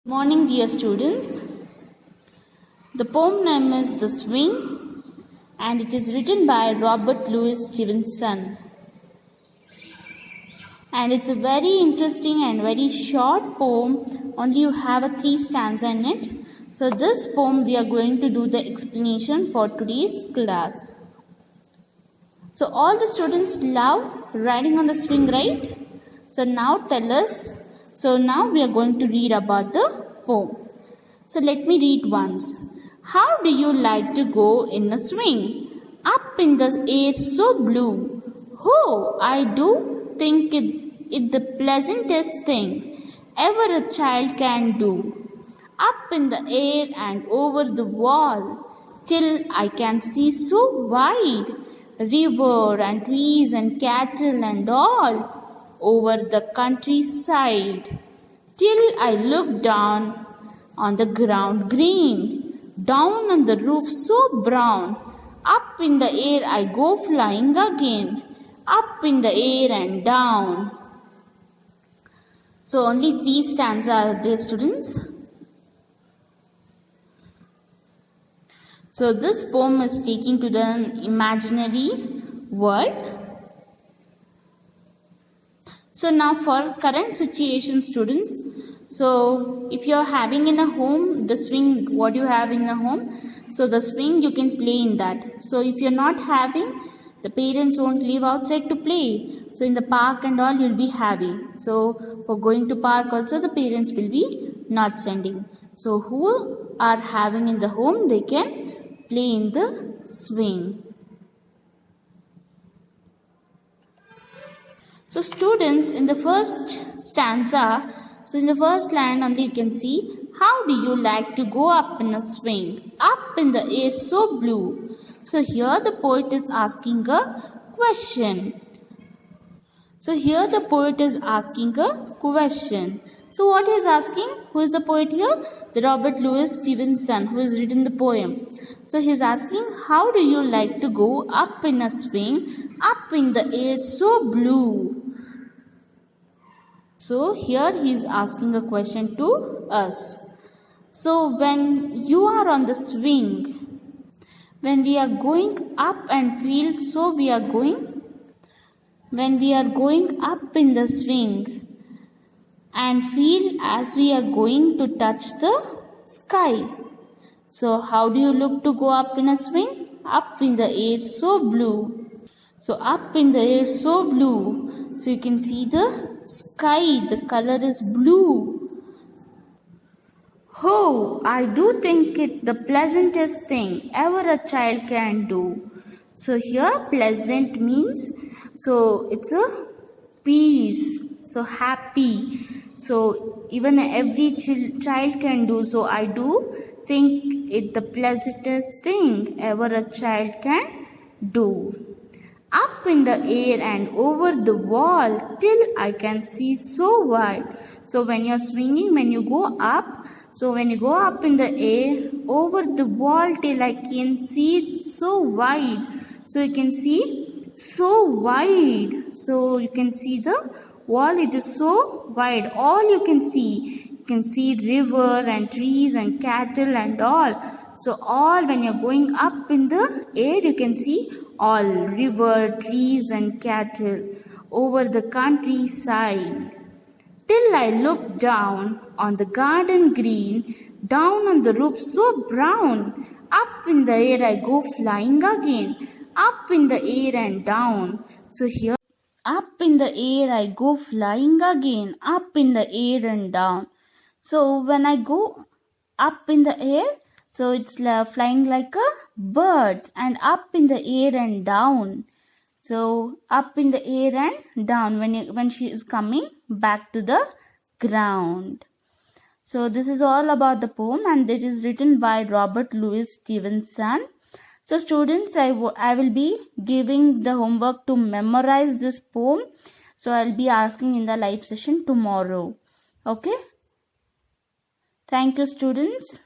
Morning, dear students. The poem name is The Swing and it is written by Robert Louis Stevenson. And it's a very interesting and very short poem. Only you have a 3 stanza in it. So this poem we are going to do the explanation for today's class. So all the students love riding on the swing, right? So now tell us. So now we are going to read about the poem. So let me read once. How do you like to go in a swing? Up in the air so blue. Oh, I do think it the pleasantest thing ever a child can do. Up in the air and over the wall, till I can see so wide, river and trees and cattle and all over the countryside, till I look down on the ground green, down on the roof so brown. Up in the air I go flying again, up in the air and down. So only 3 stanzas are there, students. So this poem is taking to the imaginary world. So now for current situation, students. So if you are having in a home the swing, what you have in a home, so the swing you can play in that. So if you are not having, the parents won't leave outside to play. So in the park and all you'll be having. So for going to park also the parents will be not sending. So who are having in the home, they can play in the swing. So students, in the first stanza, so in the first line only you can see, how do you like to go up in a swing? Up in the air so blue. So here the poet is asking a question. So here the poet is asking a question. So what he is asking? Who is the poet here? The Robert Louis Stevenson, who has written the poem. So he is asking, how do you like to go up in a swing, up in the air so blue? So here he is asking a question to us. So when you are on the swing, when we are going up and feel, so we are going, when we are going up in the swing and feel as we are going to touch the sky. So how do you look to go up in a swing? Up in the air so blue. So up in the air so blue. So you can see the sky, the color is blue. Oh, I do think it the pleasantest thing ever a child can do. So here pleasant means, so it's a peace, so happy. So even every child can do. So I do think it the pleasantest thing ever a child can do. Up in the air and over the wall till I can see so wide. So when you're swinging, when you go up, so when you go up in the air, over the wall till I can see so wide. So you can see so wide. So you can see the wall, it is so wide. All you can see river and trees and cattle and all. So all when you're going up in the air, you can see all river, trees and cattle over the countryside. Till I look down on the garden green, down on the roof so brown. Up in the air I go flying again, up in the air and down. So here, up in the air I go flying again, up in the air and down. So when I go up in the air, so it's flying like a bird and up in the air and down. So up in the air and down when she is coming back to the ground. So this is all about the poem and it is written by Robert Louis Stevenson. So students, I will be giving the homework to memorize this poem. So I'll be asking in the live session tomorrow. Okay. Thank you, students.